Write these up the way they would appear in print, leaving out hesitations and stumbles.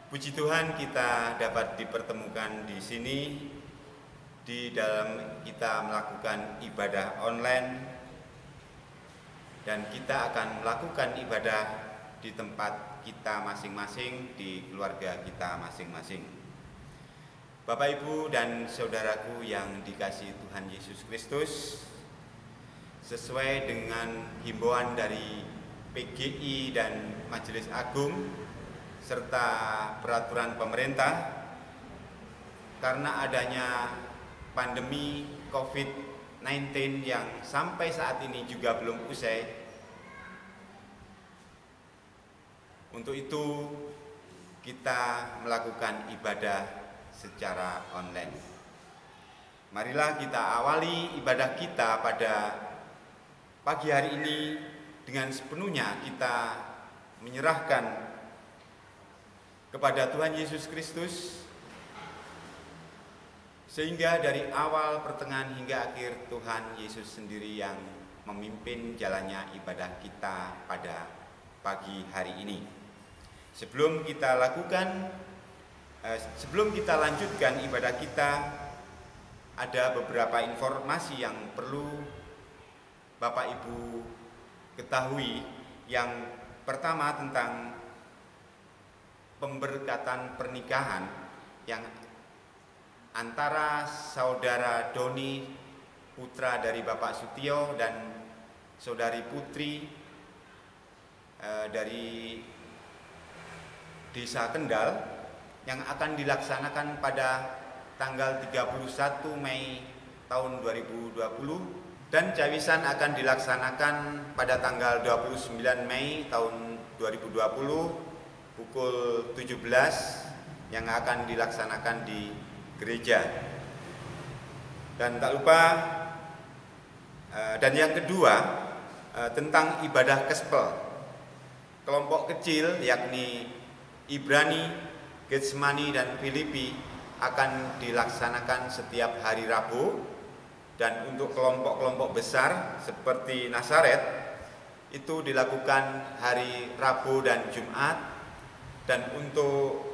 Puji Tuhan kita dapat dipertemukan di sini di dalam kita melakukan ibadah online, dan kita akan melakukan ibadah di tempat kita masing-masing, di keluarga kita masing-masing. Bapak, Ibu, dan saudaraku yang dikasihi Tuhan Yesus Kristus, sesuai dengan himbauan dari PGI dan Majelis Agung serta peraturan pemerintah, karena adanya pandemi COVID-19 yang sampai saat ini juga belum usai. Untuk itu kita melakukan ibadah secara online. Marilah kita awali ibadah kita pada pagi hari ini dengan sepenuhnya kita menyerahkan kepada Tuhan Yesus Kristus, sehingga dari awal, pertengahan hingga akhir Tuhan Yesus sendiri yang memimpin jalannya ibadah kita pada pagi hari ini. Sebelum kita lanjutkan ibadah kita, ada beberapa informasi yang perlu Bapak Ibu ketahui. Yang pertama tentang pemberkatan pernikahan yang antara saudara Doni, putra dari Bapak Sutio, dan saudari Putri dari Desa Kendal, yang akan dilaksanakan pada tanggal 31 Mei tahun 2020, dan cawisan akan dilaksanakan pada tanggal 29 Mei tahun 2020 pukul 17, yang akan dilaksanakan di gereja. Dan tak lupa, dan yang kedua tentang ibadah Kespel kelompok kecil, yakni Ibrani, Getsemani, dan Filipi, akan dilaksanakan setiap hari Rabu. Dan untuk kelompok-kelompok besar seperti Nasaret itu dilakukan hari Rabu dan Jumat. Dan untuk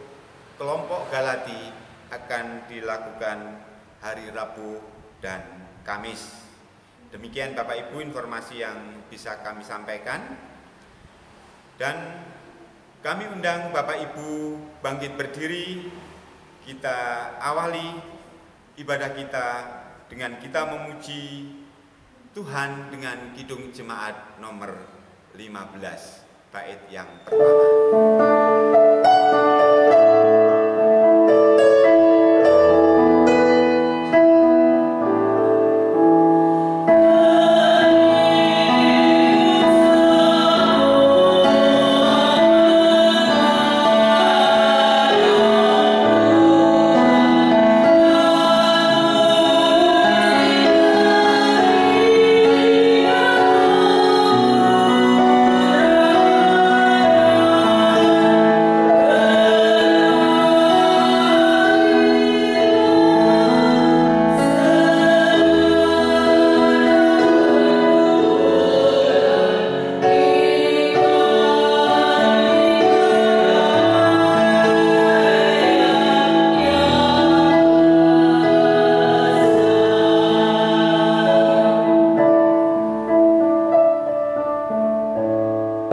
kelompok Galati akan dilakukan hari Rabu dan Kamis. Demikian Bapak Ibu informasi yang bisa kami sampaikan. Dan kami undang Bapak Ibu bangkit berdiri. Kita awali ibadah kita dengan kita memuji Tuhan dengan Kidung Jemaat nomor 15, bait yang pertama.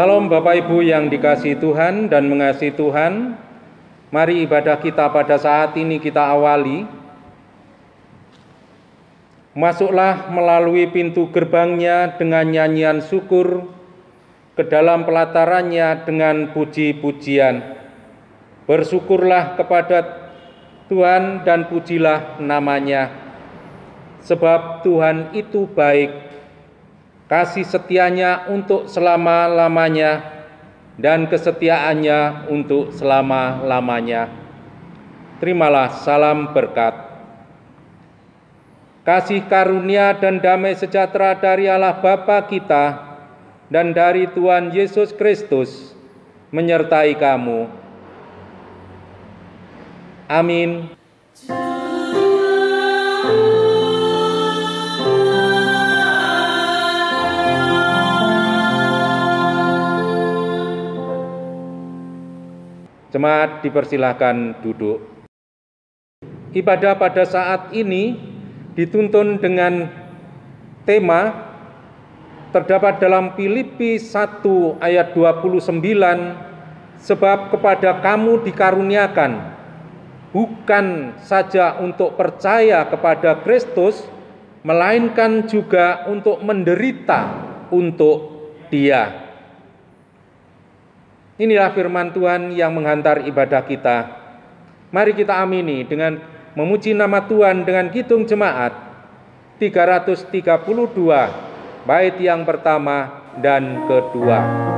Salam Bapak Ibu yang dikasihi Tuhan dan mengasihi Tuhan. Mari ibadah kita pada saat ini kita awali. Masuklah melalui pintu gerbangnya dengan nyanyian syukur, ke dalam pelatarannya dengan puji-pujian. Bersyukurlah kepada Tuhan dan pujilah namanya, sebab Tuhan itu baik. Kasih setianya untuk selama-lamanya, dan kesetiaannya untuk selama-lamanya. Terimalah salam berkat. Kasih karunia dan damai sejahtera dari Allah Bapa kita dan dari Tuhan Yesus Kristus menyertai kamu. Amin. Jemaat dipersilahkan duduk. Ibadah pada saat ini dituntun dengan tema terdapat dalam Filipi 1 ayat 29, sebab kepada kamu dikaruniakan bukan saja untuk percaya kepada Kristus, melainkan juga untuk menderita untuk Dia. Inilah firman Tuhan yang menghantar ibadah kita. Mari kita amini dengan memuji nama Tuhan dengan kidung jemaat 332, bait yang pertama dan kedua.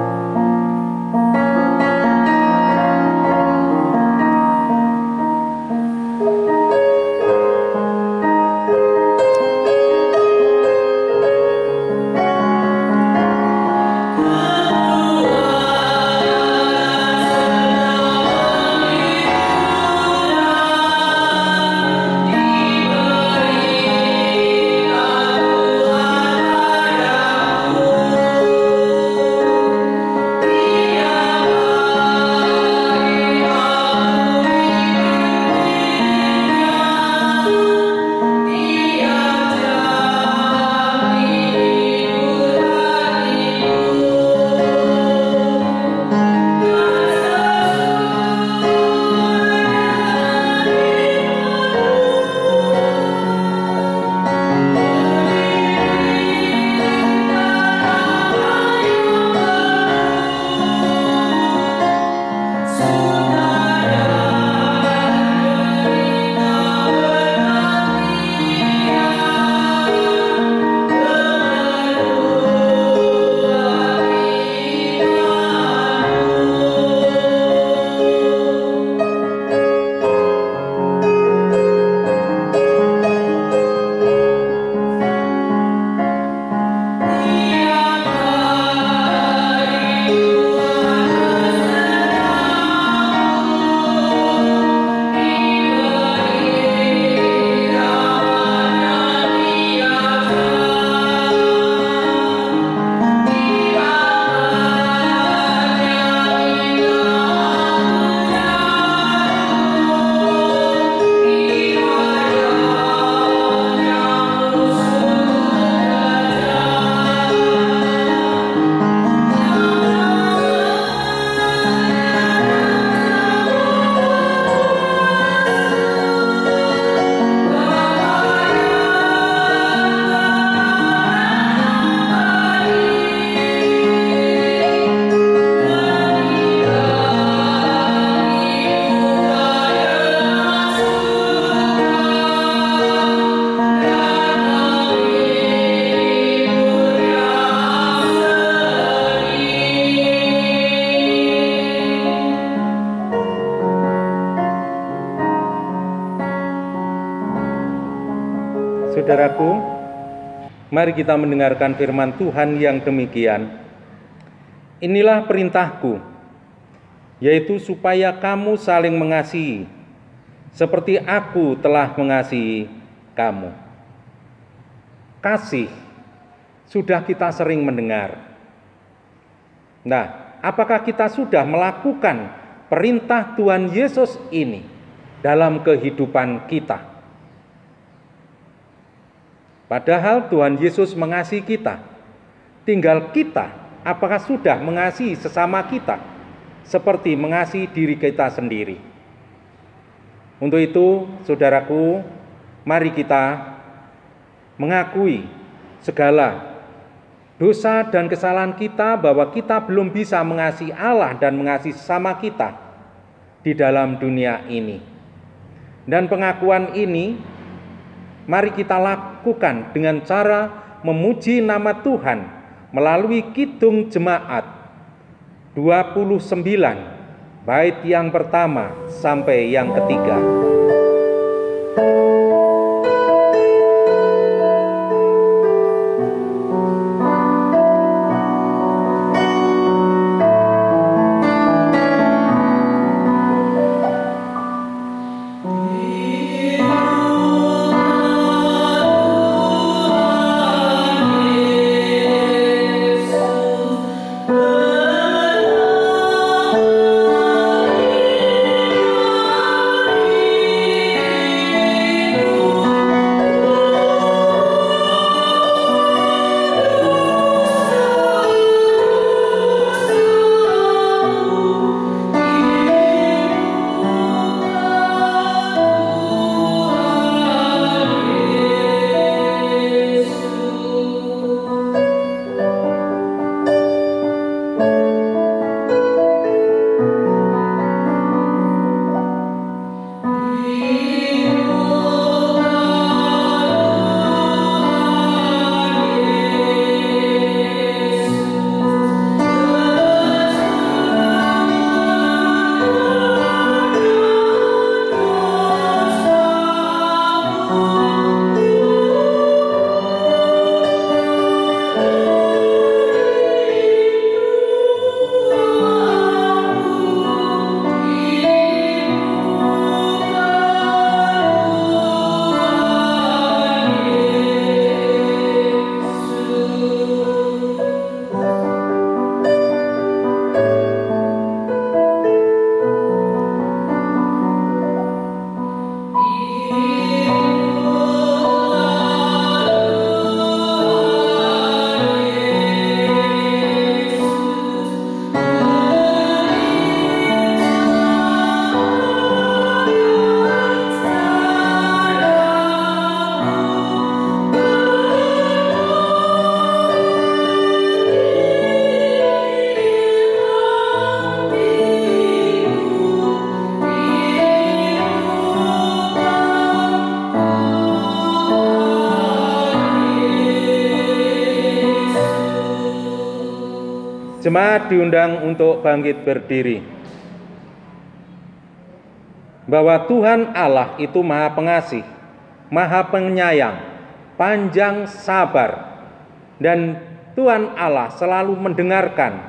Saudaraku, mari kita mendengarkan firman Tuhan yang demikian. Inilah perintahku, yaitu supaya kamu saling mengasihi, seperti aku telah mengasihi kamu. Kasih sudah kita sering mendengar. Nah, apakah kita sudah melakukan perintah Tuhan Yesus ini dalam kehidupan kita? Padahal Tuhan Yesus mengasihi kita. Tinggal kita, apakah sudah mengasihi sesama kita seperti mengasihi diri kita sendiri? Untuk itu, saudaraku, mari kita mengakui segala dosa dan kesalahan kita, bahwa kita belum bisa mengasihi Allah dan mengasihi sesama kita di dalam dunia ini. Dan pengakuan ini mari kita lakukan dengan cara memuji nama Tuhan melalui kidung jemaat 29, bait yang pertama sampai yang ketiga. Amen. Jemaat diundang untuk bangkit berdiri. Bahwa Tuhan Allah itu Maha Pengasih, Maha Penyayang, panjang sabar, dan Tuhan Allah selalu mendengarkan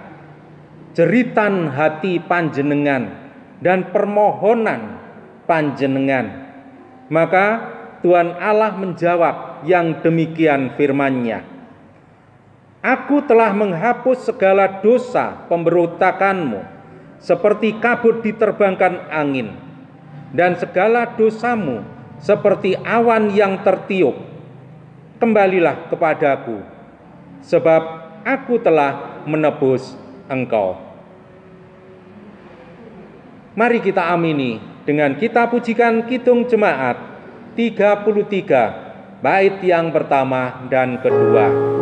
jeritan hati panjenengan dan permohonan panjenengan. Maka Tuhan Allah menjawab yang demikian firman-Nya. Aku telah menghapus segala dosa pemberontakanmu, seperti kabut diterbangkan angin, dan segala dosamu seperti awan yang tertiup. Kembalilah kepadaku, sebab aku telah menebus engkau. Mari kita amini dengan kita pujikan Kidung Jemaat 33, bait yang pertama dan kedua.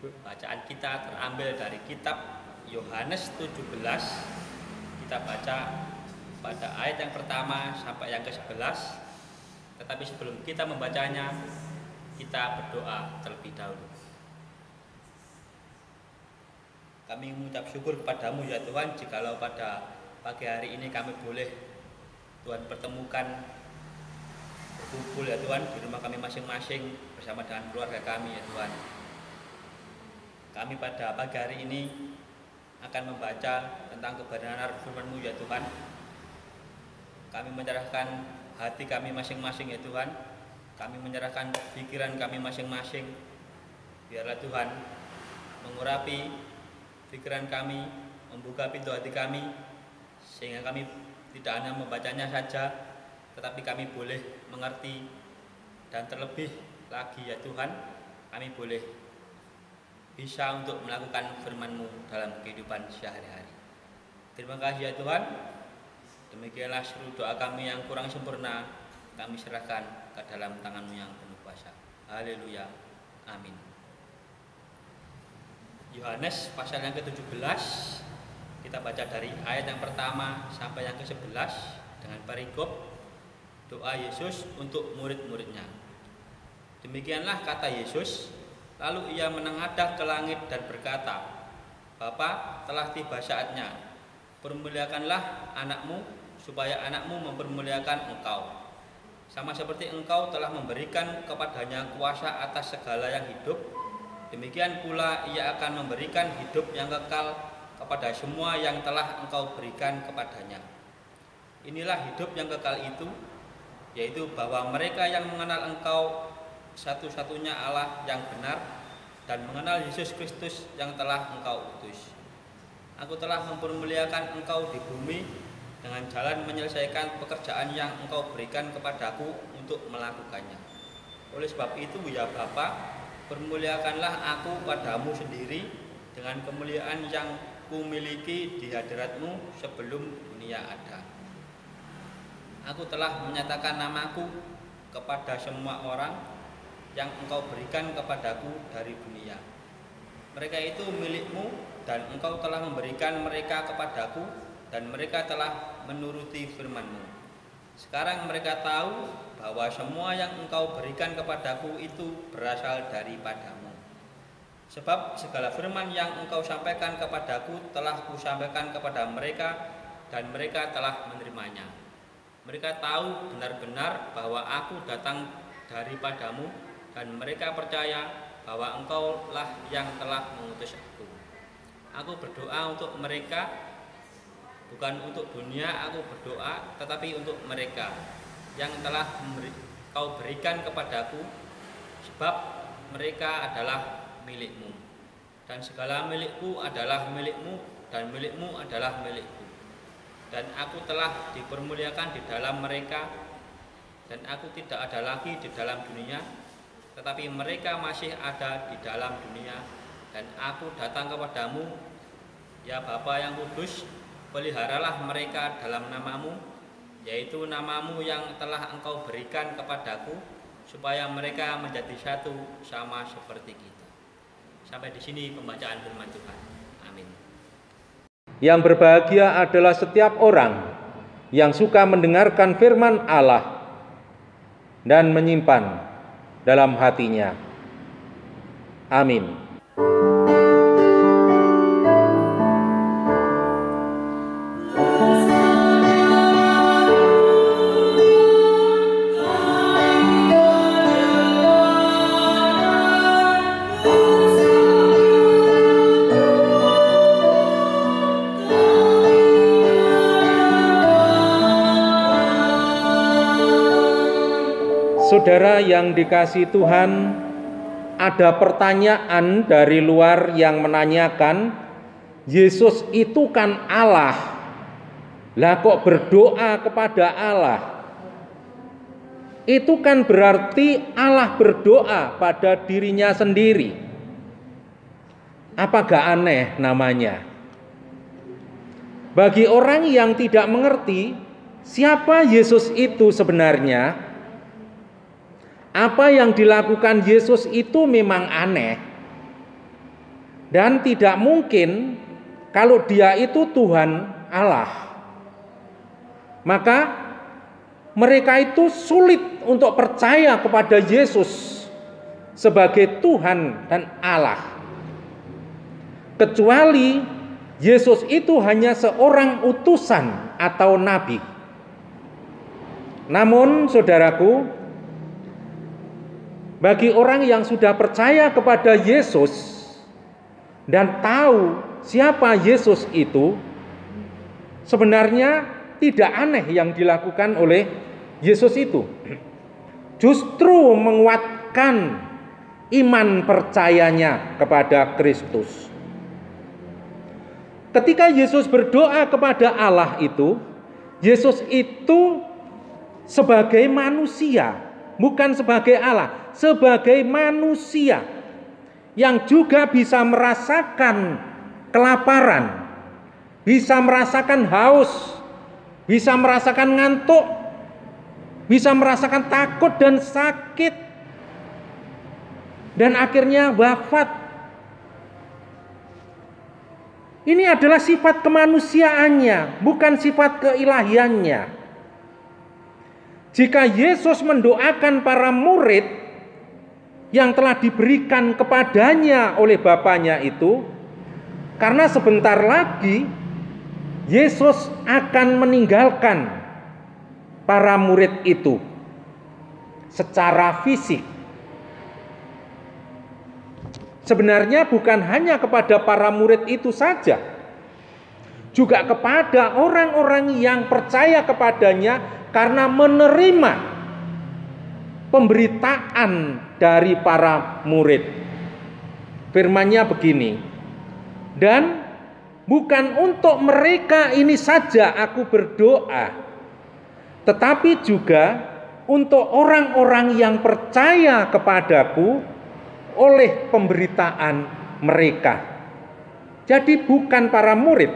Bacaan kita terambil dari kitab Yohanes 17. Kita baca pada ayat yang pertama sampai yang ke-11. Tetapi sebelum kita membacanya, kita berdoa terlebih dahulu. Kami mengucap syukur kepadamu ya Tuhan, jikalau pada pagi hari ini kami boleh Tuhan pertemukan, berkumpul ya Tuhan di rumah kami masing-masing bersama dengan keluarga kami ya Tuhan. Kami pada pagi hari ini akan membaca tentang kebenaran firman-Mu ya Tuhan. Kami menyerahkan hati kami masing-masing ya Tuhan. Kami menyerahkan pikiran kami masing-masing. Biarlah Tuhan mengurapi pikiran kami, membuka pintu hati kami, sehingga kami tidak hanya membacanya saja, tetapi kami boleh mengerti, dan terlebih lagi ya Tuhan, kami boleh bisa untuk melakukan firman-Mu dalam kehidupan sehari-hari. Terima kasih ya Tuhan. Demikianlah seluruh doa kami yang kurang sempurna, kami serahkan ke dalam tangan-Mu yang penuh kuasa. Haleluya. Amin. Yohanes pasal yang ke-17, kita baca dari ayat yang pertama sampai yang ke-11 dengan perikop doa Yesus untuk murid-muridnya. Demikianlah kata Yesus. Lalu ia menengadah ke langit dan berkata, Bapa, telah tiba saatnya. Permuliakanlah anakmu, supaya anakmu mempermuliakan engkau. Sama seperti engkau telah memberikan kepadanya kuasa atas segala yang hidup, demikian pula ia akan memberikan hidup yang kekal kepada semua yang telah engkau berikan kepadanya. Inilah hidup yang kekal itu, yaitu bahwa mereka yang mengenal engkau satu-satunya Allah yang benar, dan mengenal Yesus Kristus yang telah engkau utus. Aku telah mempermuliakan engkau di bumi dengan jalan menyelesaikan pekerjaan yang engkau berikan kepadaku untuk melakukannya. Oleh sebab itu ya Bapa, permuliakanlah aku padamu sendiri dengan kemuliaan yang kumiliki di hadirat-Mu sebelum dunia ada. Aku telah menyatakan namaku kepada semua orang yang Engkau berikan kepadaku dari dunia. Mereka itu milik-Mu dan Engkau telah memberikan mereka kepadaku dan mereka telah menuruti firman-Mu. Sekarang mereka tahu bahwa semua yang Engkau berikan kepadaku itu berasal daripadamu. Sebab segala firman yang Engkau sampaikan kepadaku telah kusampaikan kepada mereka dan mereka telah menerimanya. Mereka tahu benar-benar bahwa aku datang daripadamu dan mereka percaya bahwa Engkau lah yang telah mengutus aku. Aku berdoa untuk mereka, bukan untuk dunia aku berdoa, tetapi untuk mereka yang telah Kau berikan kepadaku, sebab mereka adalah milik-Mu. Dan segala milik-Ku adalah milik-Mu, dan milik-Mu adalah milik-Ku. Dan aku telah dipermuliakan di dalam mereka, dan aku tidak ada lagi di dalam dunia, tetapi mereka masih ada di dalam dunia, dan aku datang kepadamu, ya Bapa yang kudus, peliharalah mereka dalam namamu, yaitu namamu yang telah Engkau berikan kepadaku, supaya mereka menjadi satu sama seperti kita. Sampai di sini pembacaan firman Tuhan. Amin. Yang berbahagia adalah setiap orang yang suka mendengarkan firman Allah dan menyimpan dalam hatinya. Amin. Saudara yang dikasihi Tuhan, ada pertanyaan dari luar yang menanyakan, Yesus itu kan Allah, lah kok berdoa kepada Allah? Itu kan berarti Allah berdoa pada dirinya sendiri. Apa gak aneh namanya? Bagi orang yang tidak mengerti siapa Yesus itu sebenarnya, apa yang dilakukan Yesus itu memang aneh dan tidak mungkin kalau dia itu Tuhan Allah. Maka mereka itu sulit untuk percaya kepada Yesus sebagai Tuhan dan Allah. Kecuali Yesus itu hanya seorang utusan atau nabi. Namun saudaraku, bagi orang yang sudah percaya kepada Yesus dan tahu siapa Yesus itu, sebenarnya tidak aneh yang dilakukan oleh Yesus itu. Justru menguatkan iman percayanya kepada Kristus. Ketika Yesus berdoa kepada Allah itu, Yesus itu sebagai manusia, bukan sebagai Allah, sebagai manusia yang juga bisa merasakan kelaparan, bisa merasakan haus, bisa merasakan ngantuk, bisa merasakan takut dan sakit, dan akhirnya wafat. Ini adalah sifat kemanusiaannya, bukan sifat keilahiannya. Jika Yesus mendoakan para murid yang telah diberikan kepadanya oleh Bapaknya itu, karena sebentar lagi Yesus akan meninggalkan para murid itu secara fisik. Sebenarnya bukan hanya kepada para murid itu saja, juga kepada orang-orang yang percaya kepadanya karena menerima pemberitaan dari para murid. Firman-Nya begini, dan bukan untuk mereka ini saja aku berdoa, tetapi juga untuk orang-orang yang percaya kepadaku oleh pemberitaan mereka. Jadi bukan para murid,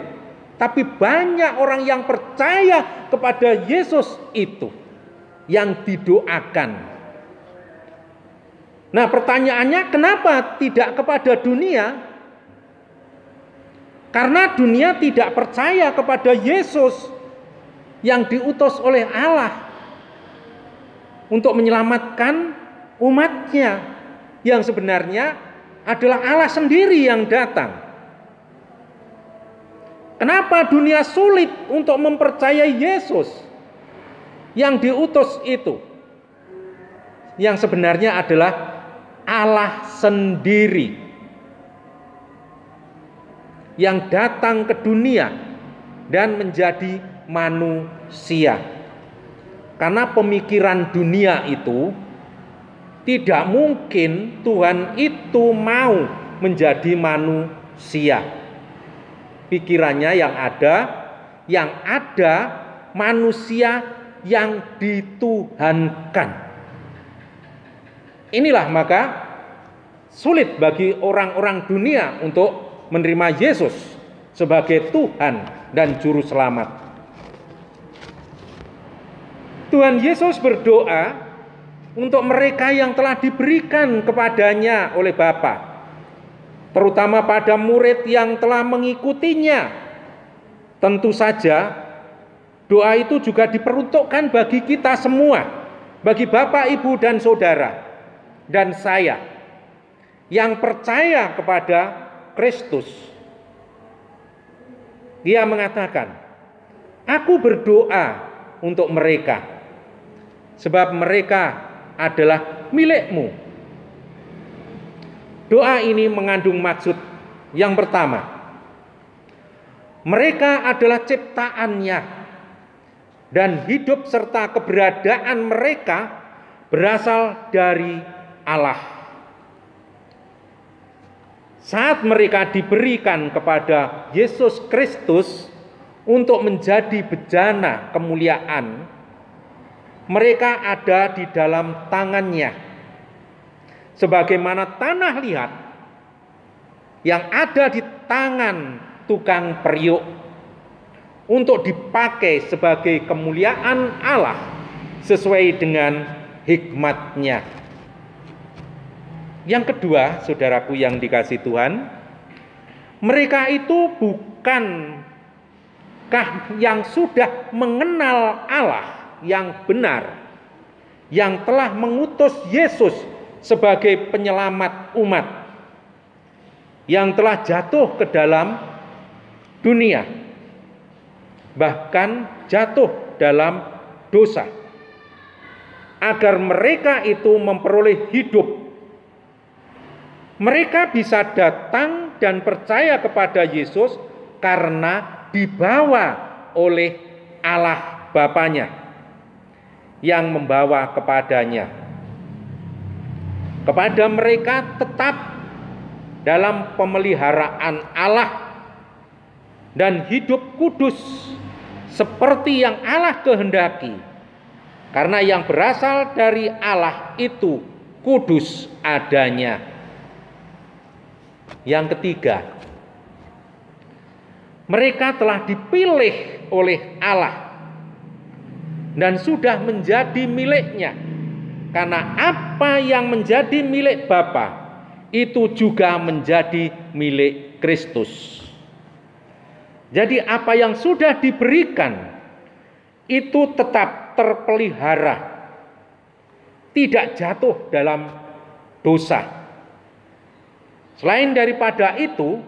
tapi banyak orang yang percaya kepada Yesus itu yang didoakan. Nah, pertanyaannya, kenapa tidak kepada dunia? Karena dunia tidak percaya kepada Yesus yang diutus oleh Allah untuk menyelamatkan umatnya, yang sebenarnya adalah Allah sendiri yang datang. Kenapa dunia sulit untuk mempercayai Yesus yang diutus itu, yang sebenarnya adalah Allah sendiri yang datang ke dunia dan menjadi manusia? Karena pemikiran dunia itu tidak mungkin Tuhan itu mau menjadi manusia. Pikirannya yang ada manusia yang dituhankan. Inilah maka sulit bagi orang-orang dunia untuk menerima Yesus sebagai Tuhan dan Juru Selamat. Tuhan Yesus berdoa untuk mereka yang telah diberikan kepadanya oleh Bapa, terutama pada murid yang telah mengikutinya. Tentu saja doa itu juga diperuntukkan bagi kita semua, bagi Bapak, Ibu, dan Saudara, dan saya yang percaya kepada Kristus. Dia mengatakan, aku berdoa untuk mereka, sebab mereka adalah milikmu. Doa ini mengandung maksud yang pertama, mereka adalah ciptaannya, dan hidup serta keberadaan mereka berasal dari Allah. Saat mereka diberikan kepada Yesus Kristus untuk menjadi bejana kemuliaan, mereka ada di dalam tangannya, sebagaimana tanah liat yang ada di tangan tukang periuk untuk dipakai sebagai kemuliaan Allah sesuai dengan hikmatnya. Yang kedua, saudaraku yang dikasihi Tuhan, mereka itu bukankah yang sudah mengenal Allah yang benar, yang telah mengutus Yesus sebagai penyelamat umat, yang telah jatuh ke dalam dunia, bahkan jatuh dalam dosa, agar mereka itu memperoleh hidup. Mereka bisa datang dan percaya kepada Yesus karena dibawa oleh Allah Bapanya yang membawa kepadanya. Kepada mereka tetap dalam pemeliharaan Allah dan hidup kudus seperti yang Allah kehendaki, karena yang berasal dari Allah itu kudus adanya. Yang ketiga, mereka telah dipilih oleh Allah dan sudah menjadi miliknya, karena apa yang menjadi milik Bapa itu juga menjadi milik Kristus. Jadi apa yang sudah diberikan itu tetap terpelihara, tidak jatuh dalam dosa. Selain daripada itu,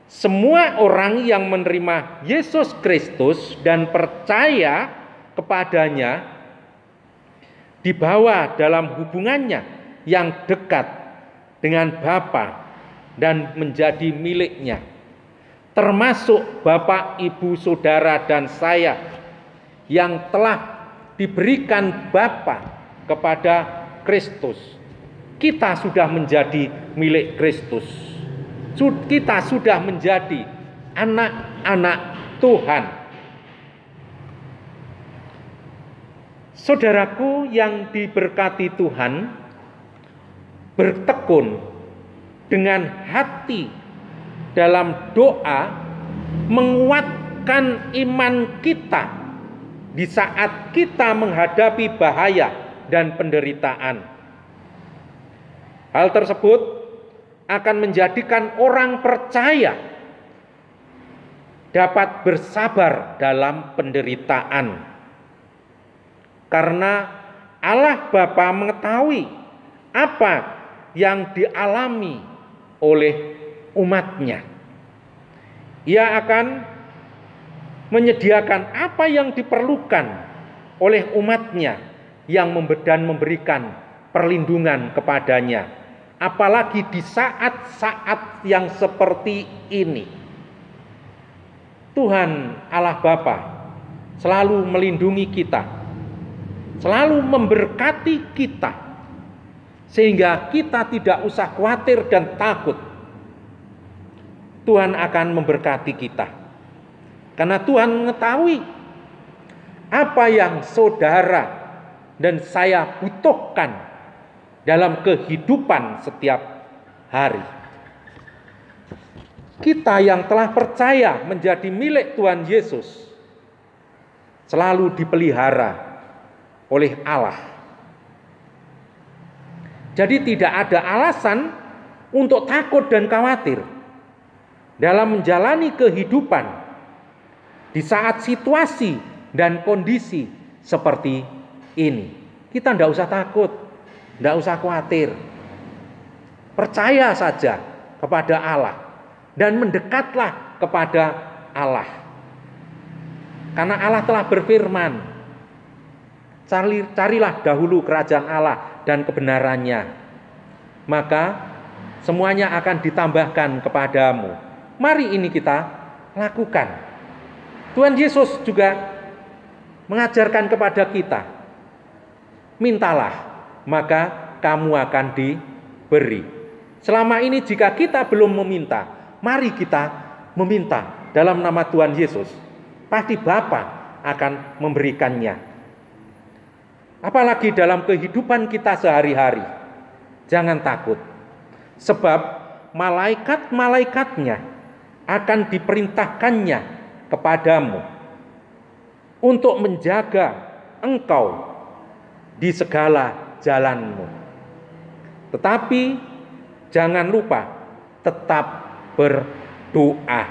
semua orang yang menerima Yesus Kristus dan percaya kepadanya dibawa dalam hubungannya yang dekat dengan Bapa dan menjadi miliknya, termasuk Bapak, Ibu, Saudara, dan saya yang telah diberikan Bapa kepada Kristus. Kita sudah menjadi milik Kristus. Kita sudah menjadi anak-anak Tuhan. Saudaraku yang diberkati Tuhan, bertekun dengan hati dalam doa, menguatkan iman kita di saat kita menghadapi bahaya dan penderitaan. Hal tersebut akan menjadikan orang percaya dapat bersabar dalam penderitaan. Karena Allah Bapa mengetahui apa yang dialami oleh umatnya. Ia akan menyediakan apa yang diperlukan oleh umatnya yang memberikan perlindungan kepadanya. Apalagi di saat-saat yang seperti ini. Tuhan Allah Bapa selalu melindungi kita, selalu memberkati kita, sehingga kita tidak usah khawatir dan takut. Tuhan akan memberkati kita, karena Tuhan mengetahui apa yang saudara dan saya butuhkan dalam kehidupan setiap hari. Kita yang telah percaya menjadi milik Tuhan Yesus selalu dipelihara oleh Allah. Jadi tidak ada alasan untuk takut dan khawatir dalam menjalani kehidupan di saat situasi dan kondisi seperti ini. Kita tidak usah takut, tidak usah khawatir. Percaya saja kepada Allah dan mendekatlah kepada Allah. Karena Allah telah berfirman, carilah dahulu kerajaan Allah dan kebenarannya, maka semuanya akan ditambahkan kepadamu. Mari ini kita lakukan. Tuhan Yesus juga mengajarkan kepada kita, mintalah maka kamu akan diberi. Selama ini jika kita belum meminta, mari kita meminta dalam nama Tuhan Yesus. Pasti Bapa akan memberikannya. Apalagi dalam kehidupan kita sehari-hari. Jangan takut. Sebab malaikat-malaikatnya akan diperintahkannya kepadamu untuk menjaga engkau di segala jalanmu. Tetapi jangan lupa tetap berdoa.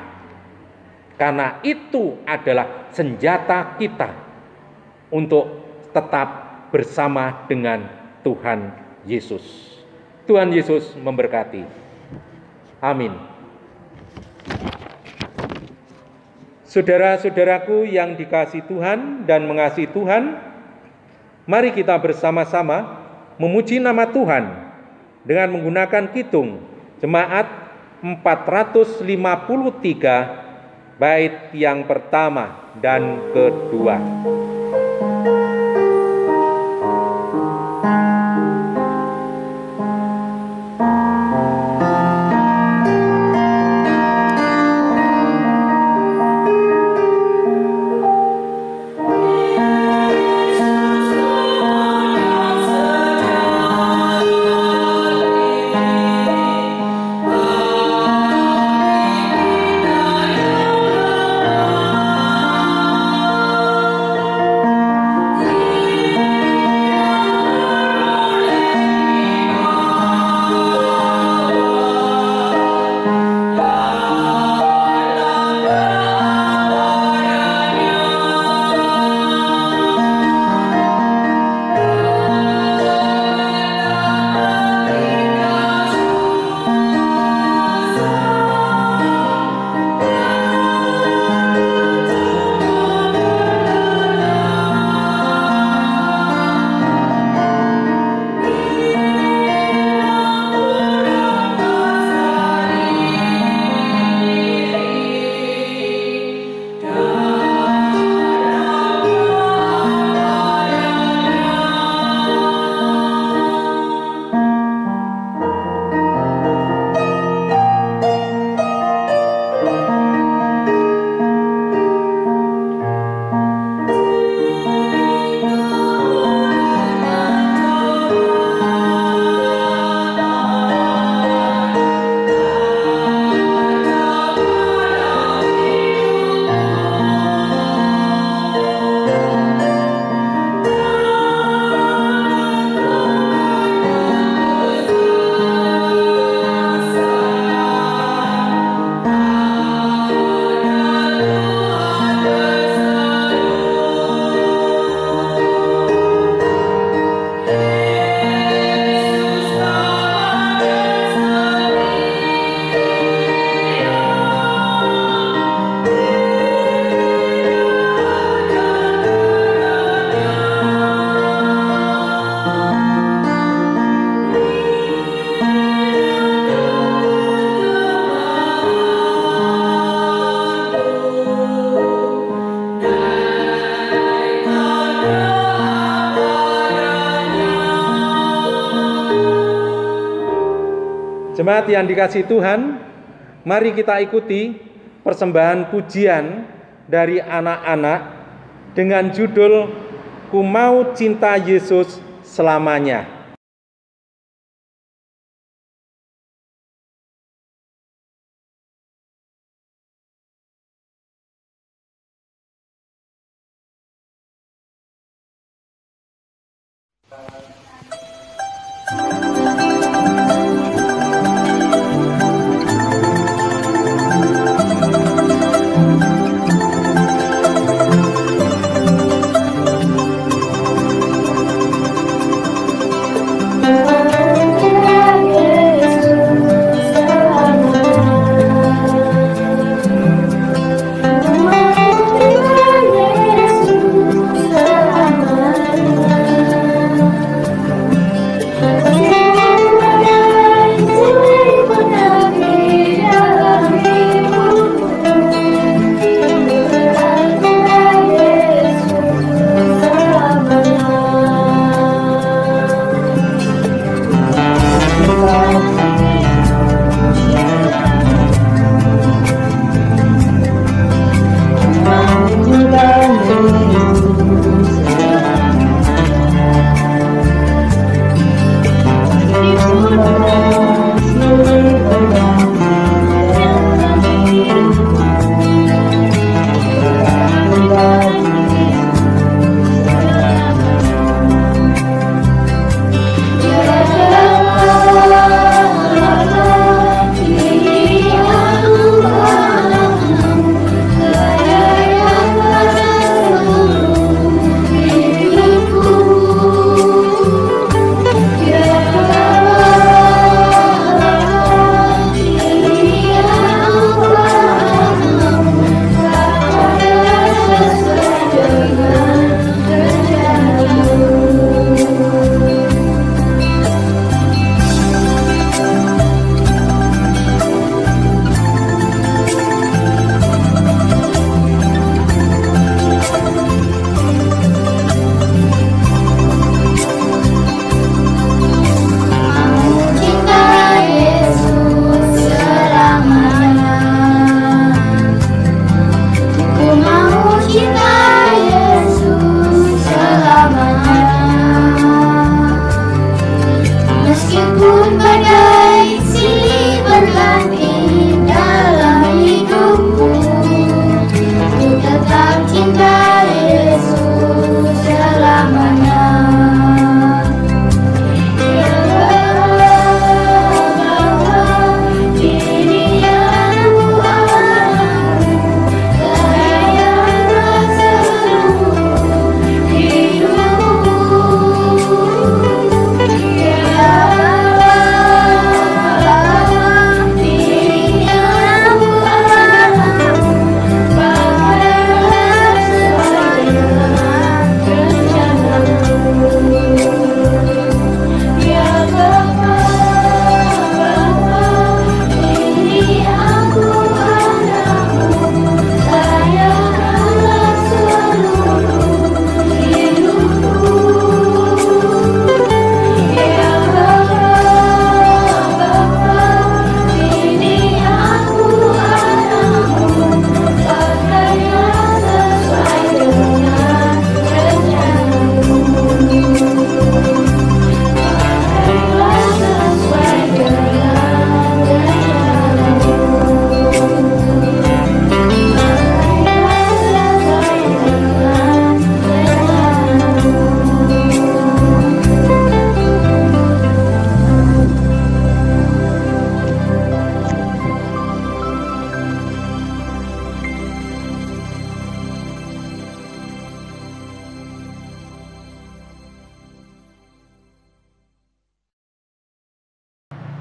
Karena itu adalah senjata kita untuk tetap bersama dengan Tuhan Yesus. Tuhan Yesus memberkati. Amin. Saudara-saudaraku yang dikasihi Tuhan dan mengasihi Tuhan, mari kita bersama-sama memuji nama Tuhan dengan menggunakan kitung Jemaat 453 bait yang pertama dan kedua. jemaat yang dikasihi Tuhan, mari kita ikuti persembahan pujian dari anak-anak dengan judul Ku Mau Cinta Yesus Selamanya.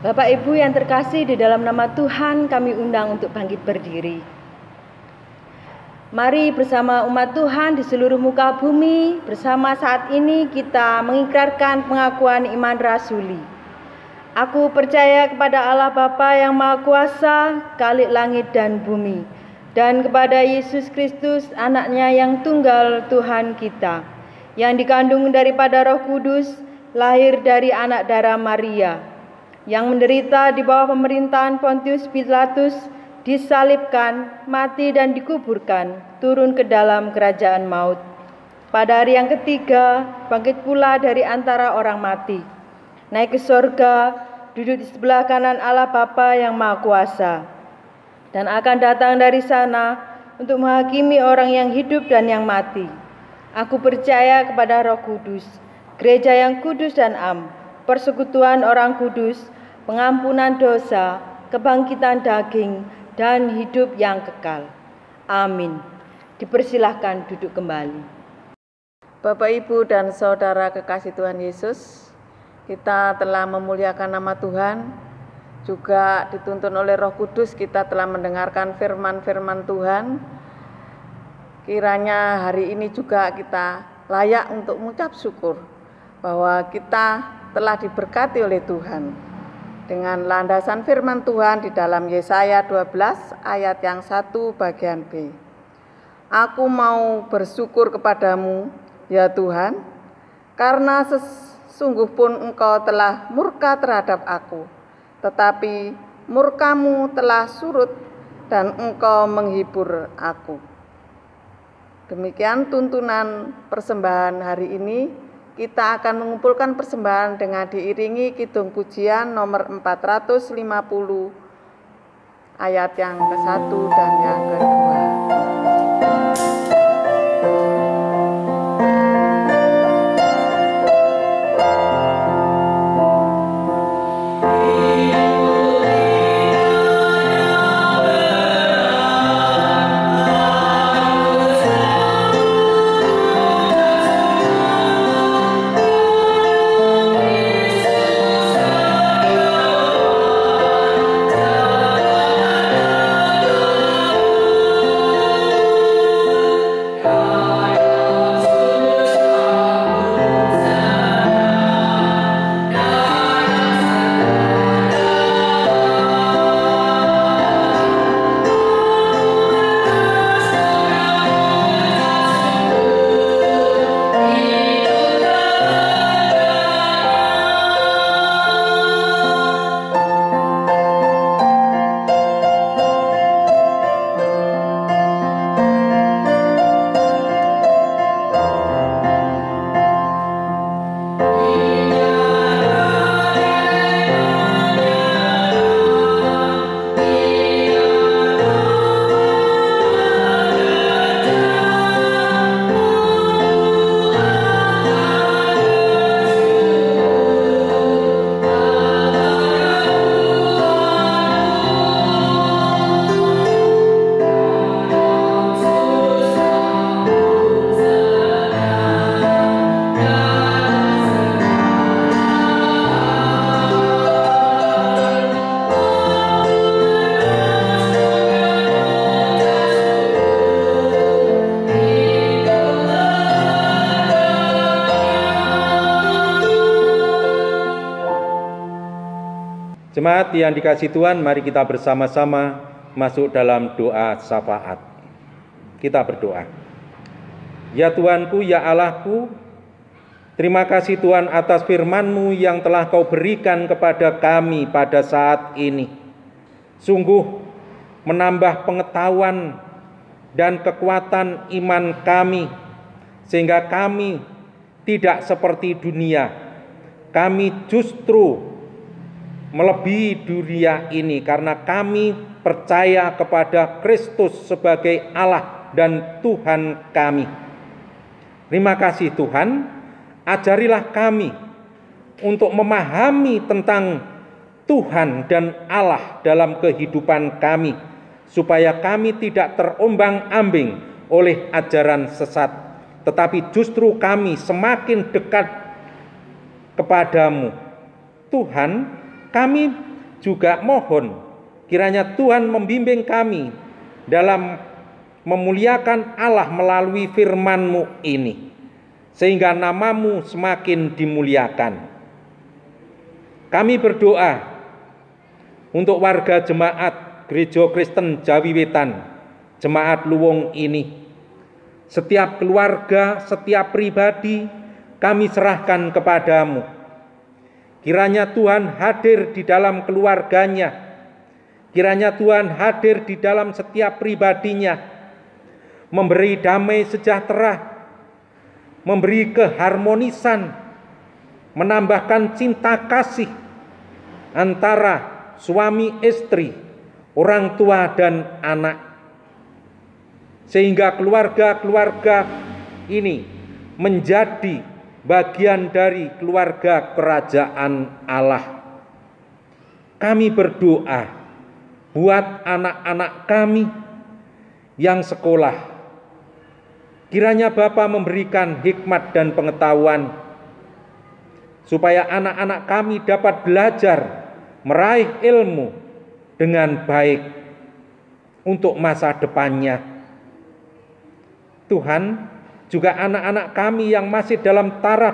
Bapak Ibu yang terkasih, di dalam nama Tuhan kami undang untuk bangkit berdiri. Mari bersama umat Tuhan di seluruh muka bumi, bersama saat ini kita mengikrarkan pengakuan iman rasuli. Aku percaya kepada Allah Bapa yang Maha Kuasa, Khalik langit dan bumi, dan kepada Yesus Kristus, anaknya yang tunggal Tuhan kita, yang dikandung daripada Roh Kudus, lahir dari anak darah Maria, yang menderita di bawah pemerintahan Pontius Pilatus, disalibkan, mati dan dikuburkan, turun ke dalam kerajaan maut. Pada hari yang ketiga, bangkit pula dari antara orang mati, naik ke sorga, duduk di sebelah kanan Allah Bapa yang Maha Kuasa, dan akan datang dari sana untuk menghakimi orang yang hidup dan yang mati. Aku percaya kepada Roh Kudus, gereja yang kudus dan am, persekutuan orang kudus, pengampunan dosa, kebangkitan daging, dan hidup yang kekal. Amin. Dipersilahkan duduk kembali. Bapak, Ibu, dan Saudara kekasih Tuhan Yesus, kita telah memuliakan nama Tuhan, juga dituntun oleh Roh Kudus kita telah mendengarkan firman-firman Tuhan. Kiranya hari ini juga kita layak untuk mengucap syukur bahwa kita telah diberkati oleh Tuhan dengan landasan firman Tuhan di dalam Yesaya 12 ayat yang 1 bagian B. Aku mau bersyukur kepadamu, ya Tuhan, karena sesungguh pun Engkau telah murka terhadap aku, tetapi murkamu telah surut dan Engkau menghibur aku. Demikian tuntunan persembahan hari ini. Kita akan mengumpulkan persembahan dengan diiringi kidung pujian nomor 450 ayat yang ke-1 dan yang ke-2. Jemaat yang dikasihi Tuhan, mari kita bersama-sama masuk dalam doa syafaat. Kita berdoa. Ya Tuhanku, ya Allahku, terima kasih Tuhan atas firman-Mu yang telah Kau berikan kepada kami pada saat ini. Sungguh menambah pengetahuan dan kekuatan iman kami, sehingga kami tidak seperti dunia. Kami justru melebihi dunia ini karena kami percaya kepada Kristus sebagai Allah dan Tuhan kami. Terima kasih Tuhan, ajarilah kami untuk memahami tentang Tuhan dan Allah dalam kehidupan kami, supaya kami tidak terombang-ambing oleh ajaran sesat, tetapi justru kami semakin dekat kepadamu. Tuhan, kami juga mohon kiranya Tuhan membimbing kami dalam memuliakan Allah melalui firman-Mu ini, sehingga nama-Mu semakin dimuliakan. Kami berdoa untuk warga jemaat Gereja Kristen Jawi Wetan, jemaat Luwung ini. Setiap keluarga, setiap pribadi kami serahkan kepadamu. Kiranya Tuhan hadir di dalam keluarganya. Kiranya Tuhan hadir di dalam setiap pribadinya, memberi damai sejahtera, memberi keharmonisan, menambahkan cinta kasih antara suami istri, orang tua dan anak, sehingga keluarga-keluarga ini menjadi bagian dari keluarga kerajaan Allah. Kami berdoa buat anak-anak kami yang sekolah. Kiranya Bapa memberikan hikmat dan pengetahuan supaya anak-anak kami dapat belajar meraih ilmu dengan baik untuk masa depannya. Tuhan, juga anak-anak kami yang masih dalam taraf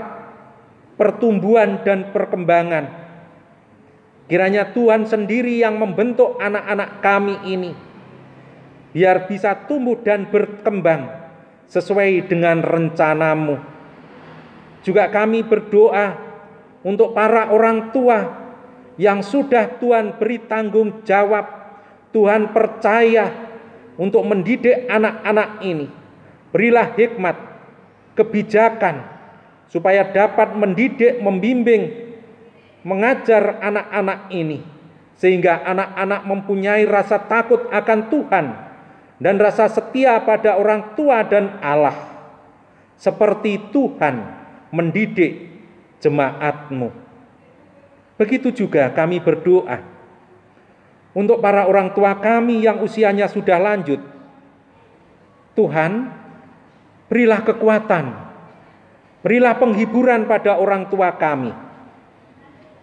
pertumbuhan dan perkembangan. Kiranya Tuhan sendiri yang membentuk anak-anak kami ini, biar bisa tumbuh dan berkembang sesuai dengan rencana-Mu. Juga kami berdoa untuk para orang tua yang sudah Tuhan beri tanggung jawab, Tuhan percaya untuk mendidik anak-anak ini. Berilah hikmat, kebijakan, supaya dapat mendidik, membimbing, mengajar anak-anak ini, sehingga anak-anak mempunyai rasa takut akan Tuhan dan rasa setia pada orang tua dan Allah, seperti Tuhan mendidik jemaat-Mu. Begitu juga kami berdoa untuk para orang tua kami yang usianya sudah lanjut. Tuhan, berilah kekuatan, berilah penghiburan pada orang tua kami,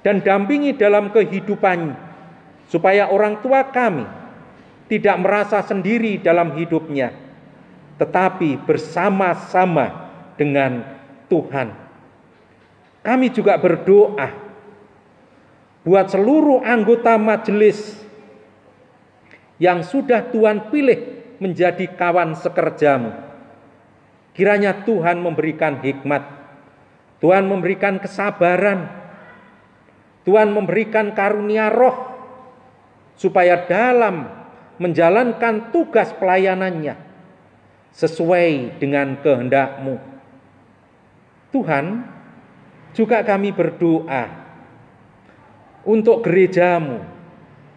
dan dampingi dalam kehidupan, supaya orang tua kami tidak merasa sendiri dalam hidupnya, tetapi bersama-sama dengan Tuhan. Kami juga berdoa buat seluruh anggota majelis yang sudah Tuhan pilih menjadi kawan sekerja-Mu. Kiranya Tuhan memberikan hikmat, Tuhan memberikan kesabaran, Tuhan memberikan karunia roh, supaya dalam menjalankan tugas pelayanannya sesuai dengan kehendak-Mu. Tuhan, juga kami berdoa untuk gereja-Mu,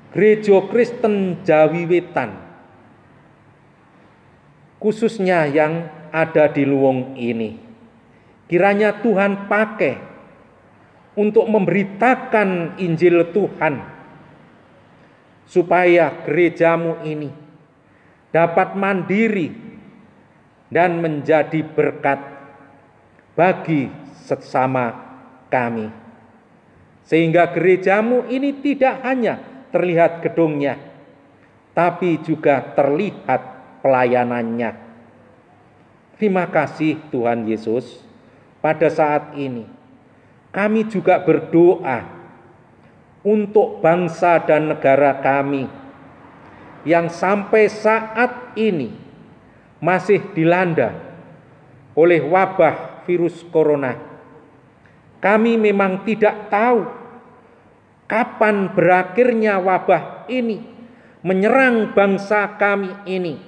Gereja Kristen Jawi Wetan, khususnya yang ada di Luwung ini. Kiranya Tuhan pakai untuk memberitakan Injil Tuhan, supaya gereja-Mu ini dapat mandiri dan menjadi berkat bagi sesama kami, sehingga gereja-Mu ini tidak hanya terlihat gedungnya, tapi juga terlihat pelayanannya. Terima kasih Tuhan Yesus. Pada saat ini kami juga berdoa untuk bangsa dan negara kami yang sampai saat ini masih dilanda oleh wabah virus corona. Kami memang tidak tahu kapan berakhirnya wabah ini menyerang bangsa kami ini,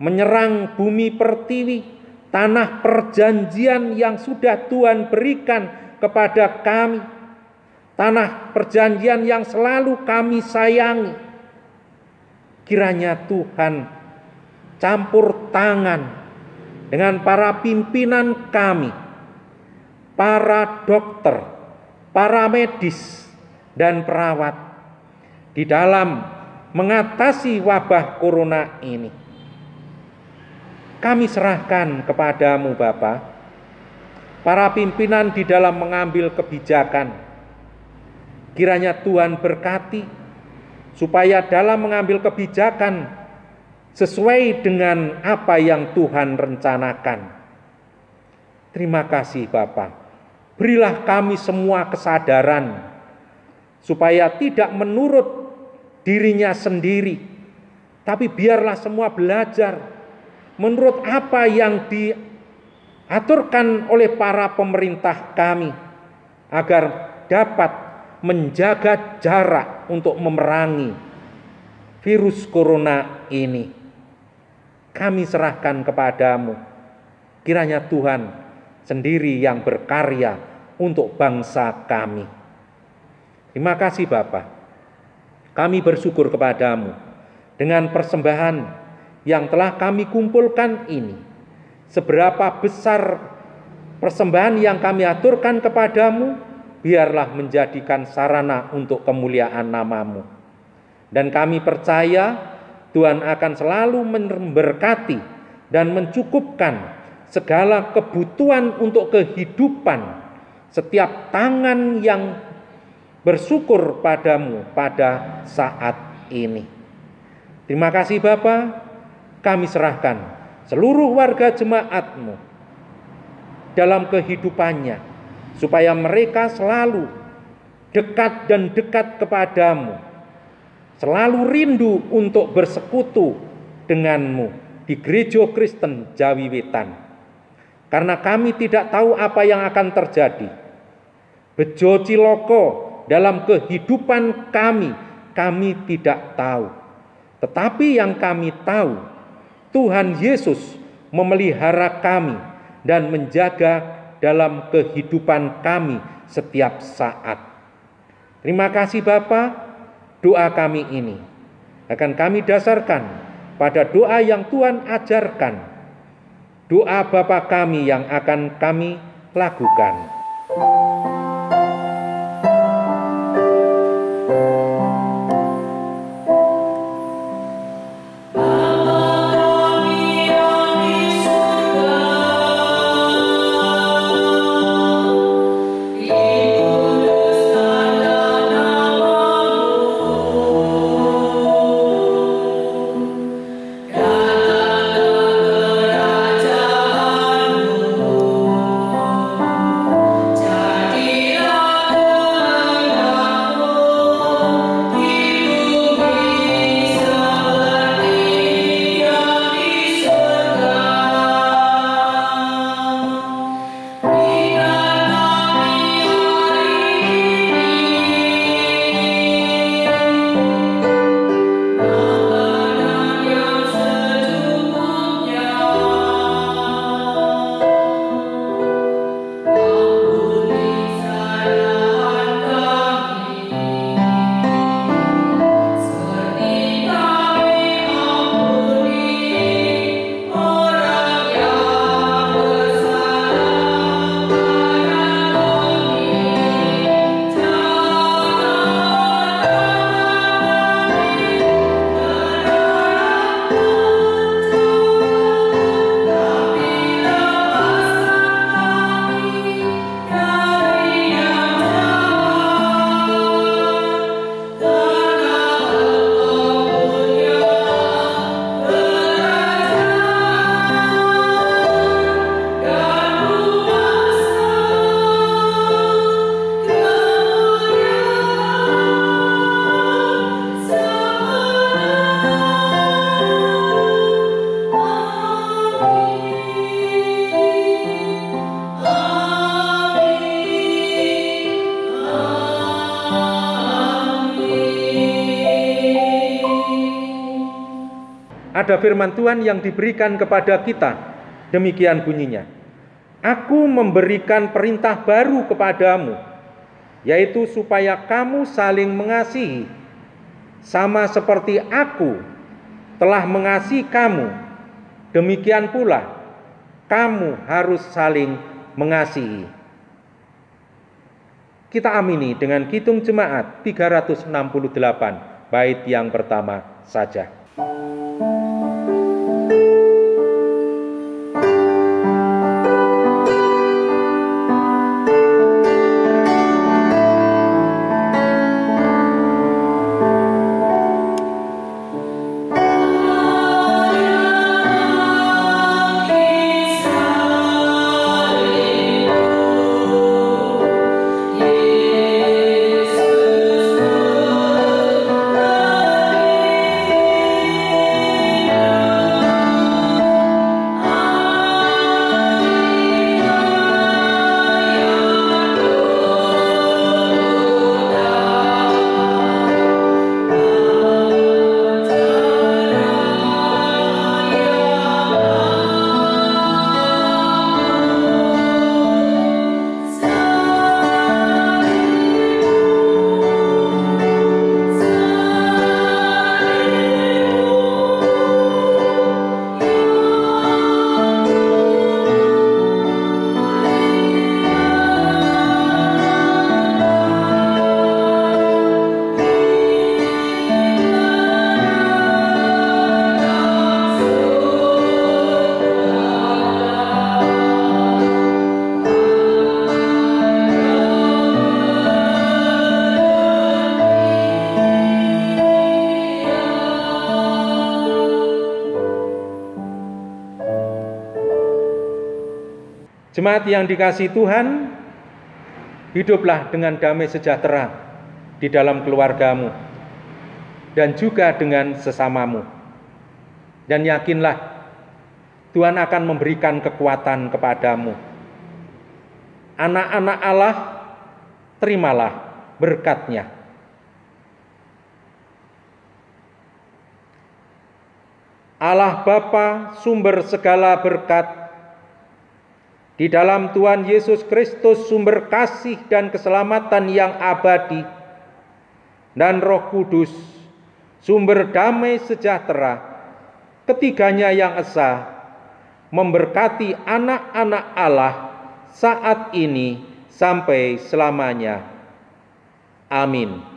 menyerang bumi pertiwi, tanah perjanjian yang sudah Tuhan berikan kepada kami, tanah perjanjian yang selalu kami sayangi. Kiranya Tuhan campur tangan dengan para pimpinan kami, para dokter, para medis, dan perawat di dalam mengatasi wabah corona ini. Kami serahkan kepadamu Bapa, para pimpinan di dalam mengambil kebijakan. Kiranya Tuhan berkati, supaya dalam mengambil kebijakan sesuai dengan apa yang Tuhan rencanakan. Terima kasih Bapa. Berilah kami semua kesadaran, supaya tidak menurut dirinya sendiri, tapi biarlah semua belajar menurut apa yang diaturkan oleh para pemerintah kami, agar dapat menjaga jarak untuk memerangi virus corona ini. Kami serahkan kepadamu. Kiranya Tuhan sendiri yang berkarya untuk bangsa kami. Terima kasih Bapa. Kami bersyukur kepadamu dengan persembahan yang telah kami kumpulkan ini. Seberapa besar persembahan yang kami aturkan kepadamu, biarlah menjadikan sarana untuk kemuliaan nama-Mu. Dan kami percaya Tuhan akan selalu memberkati dan mencukupkan segala kebutuhan untuk kehidupan setiap tangan yang bersyukur padamu pada saat ini. Terima kasih Bapa, kami serahkan seluruh warga jemaat-Mu dalam kehidupannya, supaya mereka selalu dekat dan dekat kepadamu, selalu rindu untuk bersekutu denganmu di Gereja Kristen Jawi Wetan. Karena kami tidak tahu apa yang akan terjadi. Bejo ciloko dalam kehidupan kami tidak tahu. Tetapi yang kami tahu, Tuhan Yesus memelihara kami dan menjaga dalam kehidupan kami setiap saat. Terima kasih Bapa, doa kami ini akan kami dasarkan pada doa yang Tuhan ajarkan. Doa Bapa kami yang akan kami lakukan. Ada firman Tuhan yang diberikan kepada kita, demikian bunyinya. Aku memberikan perintah baru kepadamu, yaitu supaya kamu saling mengasihi, sama seperti aku telah mengasihi kamu, demikian pula kamu harus saling mengasihi. Kita amini dengan Kidung Jemaat 368, bait yang pertama saja. Jemaat yang dikasihi Tuhan, hiduplah dengan damai sejahtera di dalam keluargamu dan juga dengan sesamamu. Dan yakinlah Tuhan akan memberikan kekuatan kepadamu. Anak-anak Allah, terimalah berkat-Nya. Allah Bapa, sumber segala berkat, di dalam Tuhan Yesus Kristus sumber kasih dan keselamatan yang abadi, dan Roh Kudus, sumber damai sejahtera, ketiganya yang esa, memberkati anak-anak Allah saat ini sampai selamanya. Amin.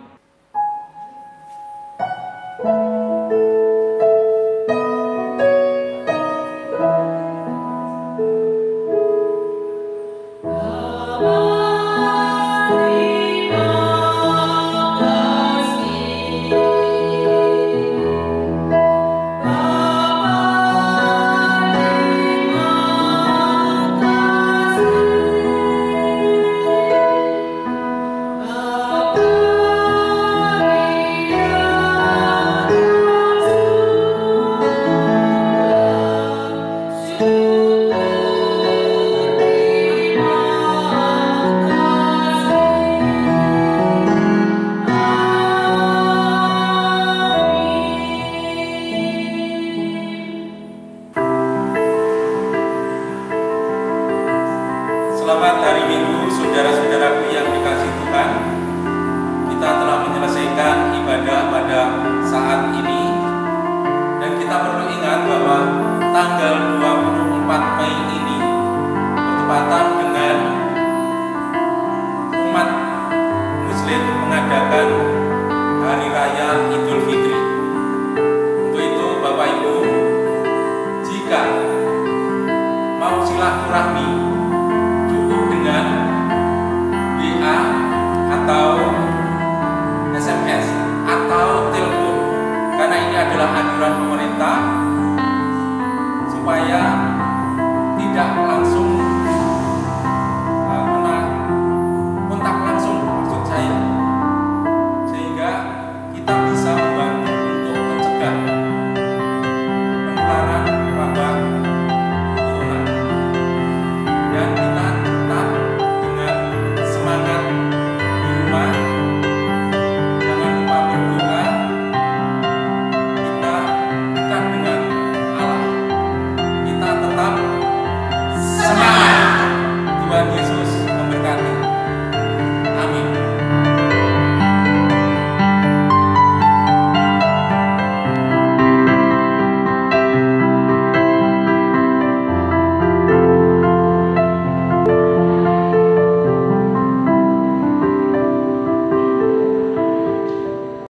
Selamat hari Minggu, saudara-saudaraku yang dikasihi Tuhan. Kita telah menyelesaikan ibadah pada saat ini, dan kita perlu ingat bahwa tanggal 24 Mei ini bertepatan dengan umat Muslim mengadakan Hari Raya Idul Fitri. Untuk itu Bapak Ibu, jika mau silaturahmi